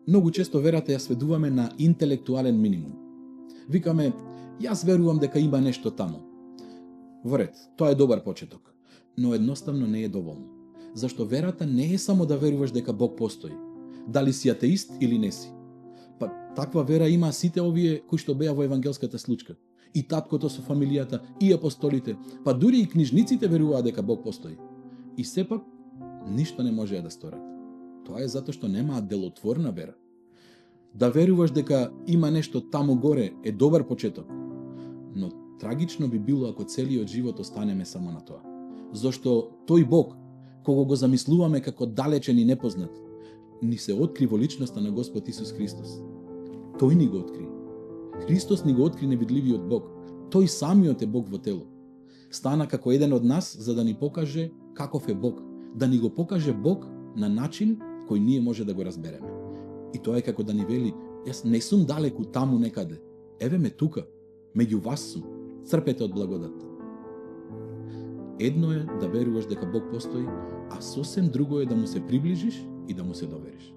Многу често верата ја сведуваме на интелектуален минимум. Викаме, јас верувам дека има нешто таму. Во ред, тоа е добар почеток, но едноставно не е доволно. Зашто верата не е само да веруваш дека Бог постои, дали си атеист или не си. Па таква вера има сите овие кои што беа во евангелската случка. И таткото со фамилијата, и апостолите, па дури и книжниците веруваат дека Бог постои. И сепак, ништо не можеа да сторат. Тоа е затоа што немаат делотворна вера. Да веруваш дека има нешто таму горе е добар почеток, но трагично би било ако целиот живот останеме само на тоа. Зошто тој Бог, кого го замислуваме како далечен и непознат, ни се откри во личноста на Господ Исус Христос. Тој ни го откри. Христос ни го откри невидливиот Бог. Тој самиот е Бог во тело. Стана како еден од нас за да ни покаже каков е Бог, да ни го покаже Бог на начин кој ние може да го разбереме. И тоа е како да ни вели, јас не сум далеку таму некаде. Еве ме тука, меѓу вас сум. Црпете од благодатта. Едно е да веруваш дека Бог постои, а сосем друго е да му се приближиш и да му се довериш.